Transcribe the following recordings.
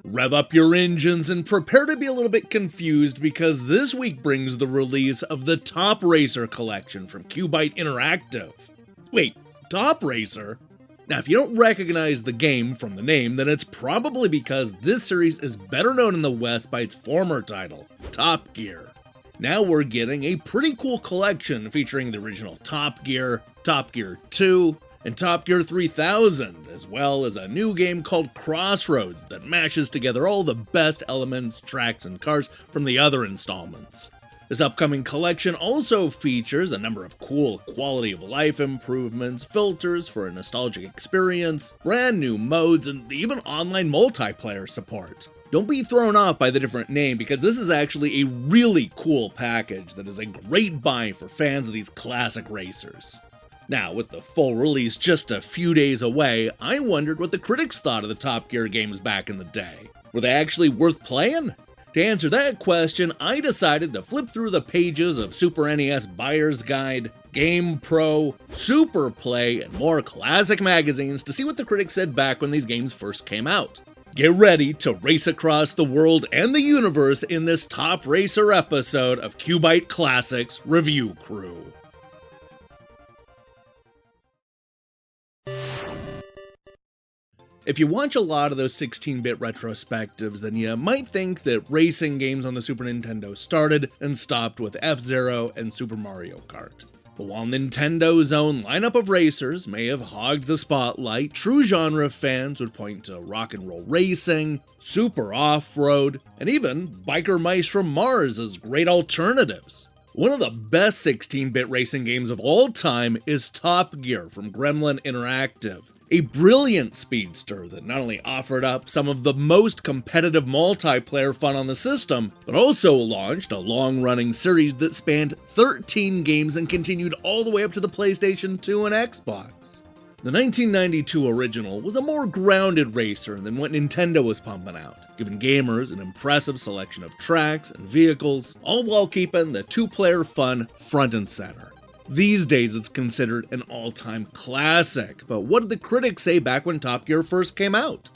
Rev up your engines and prepare to be a little bit confused because this week brings the release of the Top Racer collection from QuByte Interactive. Wait, Top Racer? Now, if you don't recognize the game from the name, then it's probably because this series is better known in the West by its former title, Top Gear. Now we're getting a pretty cool collection featuring the original Top Gear 2, and Top Gear 3000, as well as a new game called Crossroads that mashes together all the best elements, tracks, and cars from the other installments. This upcoming collection also features a number of cool quality of life improvements, filters for a nostalgic experience, brand new modes, and even online multiplayer support. Don't be thrown off by the different name because this is actually a really cool package that is a great buy for fans of these classic racers. Now, with the full release just a few days away, I wondered what the critics thought of the Top Gear games back in the day. Were they actually worth playing? To answer that question, I decided to flip through the pages of Super NES Buyer's Guide, Game Pro, Super Play, and more classic magazines to see what the critics said back when these games first came out. Get ready to race across the world and the universe in this Top Racer episode of QuByte Classics Review Crew. If you watch a lot of those 16-bit retrospectives, then you might think that racing games on the Super Nintendo started and stopped with F-Zero and Super Mario Kart. But while Nintendo's own lineup of racers may have hogged the spotlight, true genre fans would point to Rock and Roll Racing, Super Off-Road, and even Biker Mice from Mars as great alternatives. One of the best 16-bit racing games of all time is Top Gear from Gremlin Interactive. A brilliant speedster that not only offered up some of the most competitive multiplayer fun on the system, but also launched a long-running series that spanned 13 games and continued all the way up to the PlayStation 2 and Xbox. The 1992 original was a more grounded racer than what Nintendo was pumping out, giving gamers an impressive selection of tracks and vehicles, all while keeping the two-player fun front and center. These days it's considered an all-time classic, but what did the critics say back when Top Gear first came out?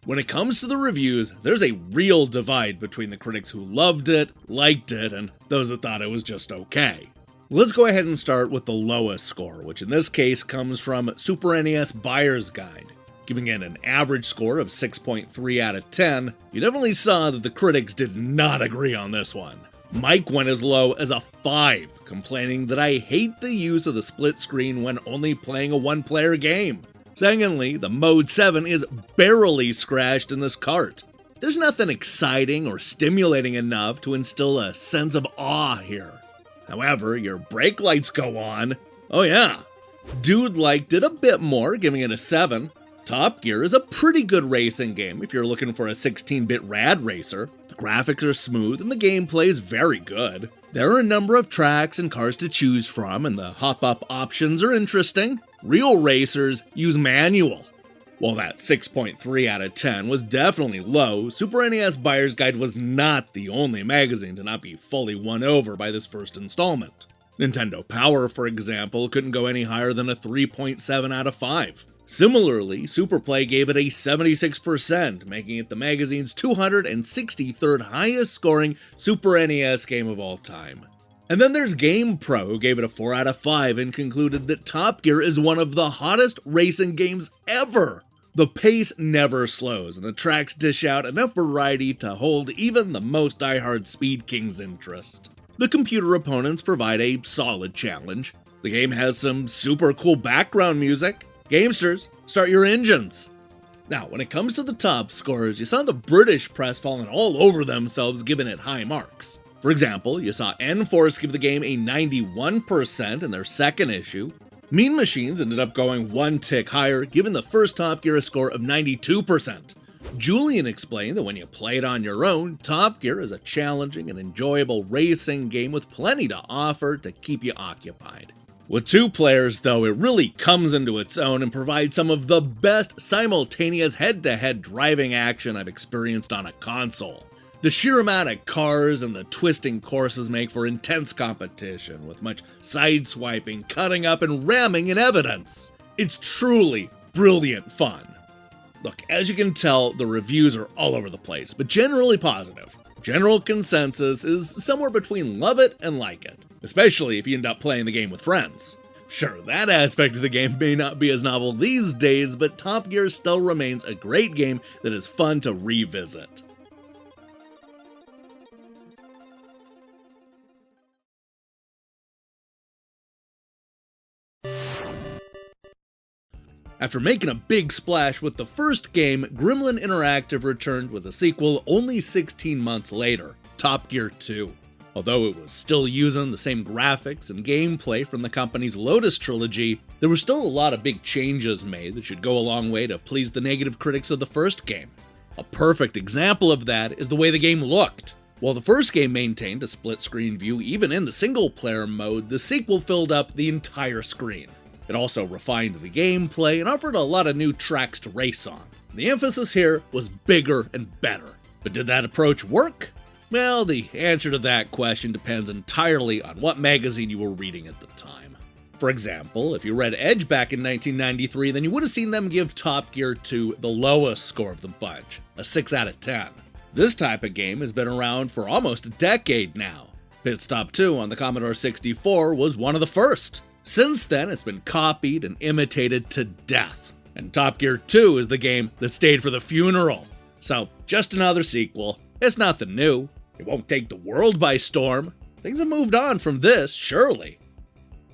When it comes to the reviews, there's a real divide between the critics who loved it, liked it, and those that thought it was just okay. Let's go ahead and start with the lowest score, which in this case comes from Super NES Buyer's Guide. Giving it an average score of 6.3 out of 10, you definitely saw that the critics did not agree on this one. Mike went as low as a 5, complaining that I hate the use of the split screen when only playing a one-player game. Secondly, the Mode 7 is barely scratched in this cart. There's nothing exciting or stimulating enough to instill a sense of awe here. However, your brake lights go on. Oh yeah. Dude liked it a bit more, giving it a 7. Top Gear is a pretty good racing game if you're looking for a 16-bit rad racer. The graphics are smooth and the gameplay is very good. There are a number of tracks and cars to choose from, and the hop-up options are interesting. Real racers use manual. While that 6.3 out of 10 was definitely low, Super NES Buyer's Guide was not the only magazine to not be fully won over by this first installment. Nintendo Power, for example, couldn't go any higher than a 3.7 out of 5. Similarly, Super Play gave it a 76%, making it the magazine's 263rd highest scoring Super NES game of all time. And then there's Game Pro, who gave it a 4 out of 5 and concluded that Top Gear is one of the hottest racing games ever. The pace never slows, and the tracks dish out enough variety to hold even the most diehard Speed King's interest. The computer opponents provide a solid challenge. The game has some super cool background music. Gamesters, start your engines! Now, when it comes to the top scores, you saw the British press falling all over themselves giving it high marks. For example, you saw N-Force give the game a 91% in their second issue. Mean Machines ended up going one tick higher, giving the first Top Gear a score of 92%. Julian explained that when you play it on your own, Top Gear is a challenging and enjoyable racing game with plenty to offer to keep you occupied. With 2 players, though, it really comes into its own and provides some of the best simultaneous head-to-head driving action I've experienced on a console. The sheer amount of cars and the twisting courses make for intense competition, with much sideswiping, cutting up, and ramming in evidence. It's truly brilliant fun. Look, as you can tell, the reviews are all over the place, but generally positive. General consensus is somewhere between love it and like it, especially if you end up playing the game with friends. Sure, that aspect of the game may not be as novel these days, but Top Gear still remains a great game that is fun to revisit. After making a big splash with the first game, Gremlin Interactive returned with a sequel only 16 months later, Top Gear 2. Although it was still using the same graphics and gameplay from the company's Lotus trilogy, there were still a lot of big changes made that should go a long way to please the negative critics of the first game. A perfect example of that is the way the game looked. While the first game maintained a split-screen view even in the single-player mode, the sequel filled up the entire screen. It also refined the gameplay and offered a lot of new tracks to race on. The emphasis here was bigger and better. But did that approach work? Well, the answer to that question depends entirely on what magazine you were reading at the time. For example, if you read Edge back in 1993, then you would have seen them give Top Gear 2 the lowest score of the bunch, a 6 out of 10. This type of game has been around for almost a decade now. Pit Stop 2 on the Commodore 64 was one of the first. Since then, it's been copied and imitated to death. And Top Gear 2 is the game that stayed for the funeral. So, just another sequel. It's nothing new. It won't take the world by storm. Things have moved on from this, surely.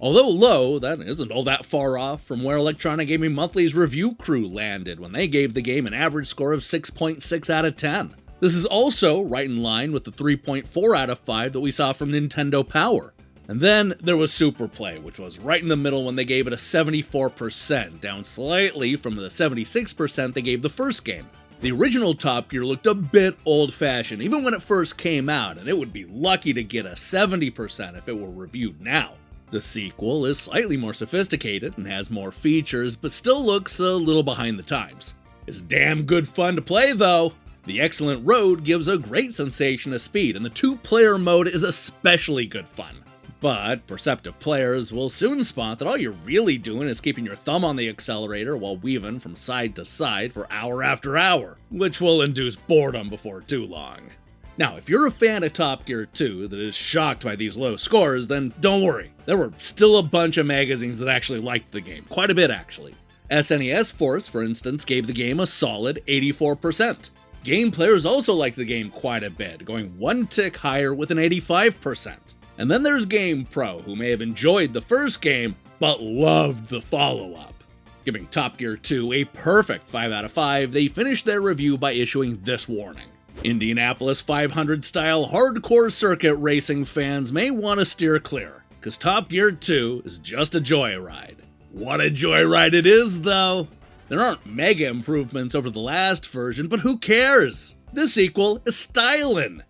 Although low, that isn't all that far off from where Electronic Gaming Monthly's review crew landed when they gave the game an average score of 6.6 out of 10. This is also right in line with the 3.4 out of 5 that we saw from Nintendo Power. And then there was Superplay, which was right in the middle when they gave it a 74%, down slightly from the 76% they gave the first game. The original Top Gear looked a bit old-fashioned, even when it first came out, and it would be lucky to get a 70% if it were reviewed now. The sequel is slightly more sophisticated and has more features, but still looks a little behind the times. It's damn good fun to play, though. The excellent road gives a great sensation of speed, and the two-player mode is especially good fun. But perceptive players will soon spot that all you're really doing is keeping your thumb on the accelerator while weaving from side to side for hour after hour, which will induce boredom before too long. Now, if you're a fan of Top Gear 2 that is shocked by these low scores, then don't worry. There were still a bunch of magazines that actually liked the game, quite a bit actually. SNES Force, for instance, gave the game a solid 84%. Game players also liked the game quite a bit, going one tick higher with an 85%. And then there's Game Pro, who may have enjoyed the first game, but loved the follow-up. Giving Top Gear 2 a perfect 5 out of 5, they finished their review by issuing this warning. Indianapolis 500-style hardcore circuit racing fans may want to steer clear, because Top Gear 2 is just a joyride. What a joyride it is, though! There aren't mega improvements over the last version, but who cares? This sequel is stylin'!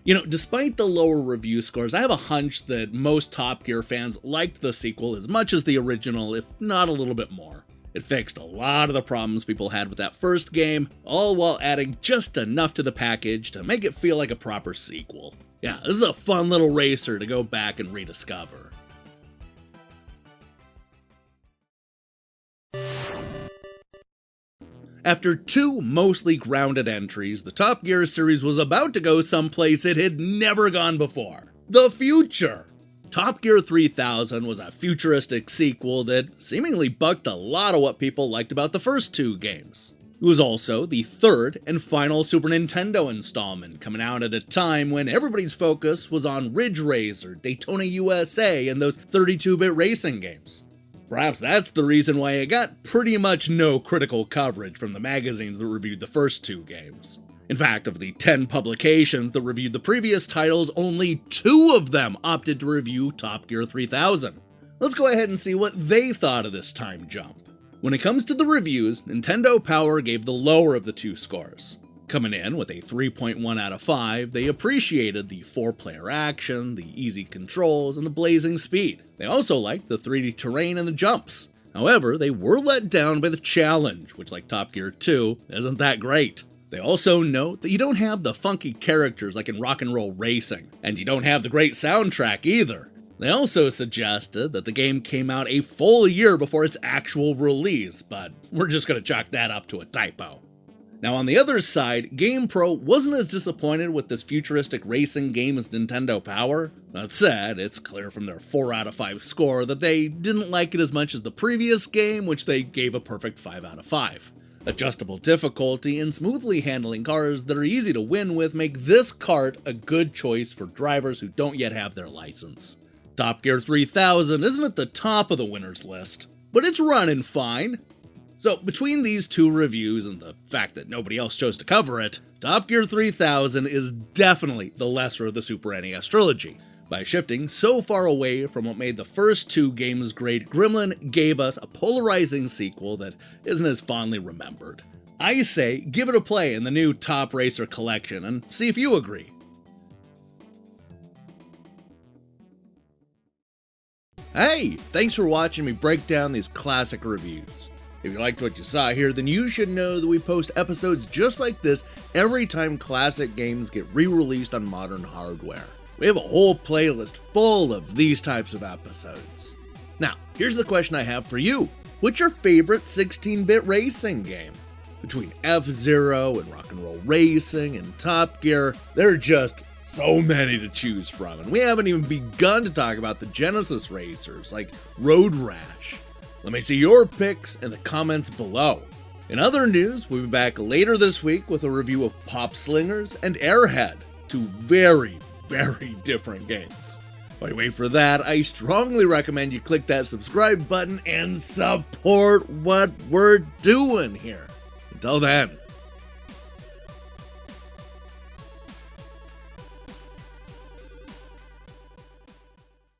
You know, despite the lower review scores, I have a hunch that most Top Gear fans liked the sequel as much as the original, if not a little bit more. It fixed a lot of the problems people had with that first game, all while adding just enough to the package to make it feel like a proper sequel. Yeah, this is a fun little racer to go back and rediscover. After two mostly grounded entries, the Top Gear series was about to go someplace it had never gone before. The future! Top Gear 3000 was a futuristic sequel that seemingly bucked a lot of what people liked about the first two games. It was also the third and final Super Nintendo installment, coming out at a time when everybody's focus was on Ridge Racer, Daytona USA, and those 32-bit racing games. Perhaps that's the reason why it got pretty much no critical coverage from the magazines that reviewed the first two games. In fact, of the 10 publications that reviewed the previous titles, only 2 of them opted to review Top Gear 3000. Let's go ahead and see what they thought of this time jump. When it comes to the reviews, Nintendo Power gave the lower of the two scores. Coming in with a 3.1 out of 5, they appreciated the 4-player action, the easy controls, and the blazing speed. They also liked the 3D terrain and the jumps. However, they were let down by the challenge, which, like Top Gear 2, isn't that great. They also note that you don't have the funky characters like in Rock and Roll Racing, and you don't have the great soundtrack either. They also suggested that the game came out a full year before its actual release, but we're just going to chalk that up to a typo. Now on the other side, GamePro wasn't as disappointed with this futuristic racing game as Nintendo Power. That said, it's clear from their 4 out of 5 score that they didn't like it as much as the previous game, which they gave a perfect 5 out of 5. Adjustable difficulty and smoothly handling cars that are easy to win with make this kart a good choice for drivers who don't yet have their license. Top Gear 3000 isn't at the top of the winners list, but it's running fine. So between these two reviews and the fact that nobody else chose to cover it, Top Gear 3000 is definitely the lesser of the Super NES trilogy. By shifting so far away from what made the first two games great, Gremlin gave us a polarizing sequel that isn't as fondly remembered. I say give it a play in the new Top Racer collection and see if you agree. Hey, thanks for watching me break down these classic reviews. If you liked what you saw here, then you should know that we post episodes just like this every time classic games get re-released on modern hardware. We have a whole playlist full of these types of episodes. Now, here's the question I have for you. What's your favorite 16-bit racing game? Between F-Zero and Rock and Roll Racing and Top Gear, there are just so many to choose from, and we haven't even begun to talk about the Genesis racers like Road Rash. Let me see your picks in the comments below. In other news, we'll be back later this week with a review of Pop Slingers and Airhead, two very different games. While you wait for that, I strongly recommend you click that subscribe button and support what we're doing here. Until then,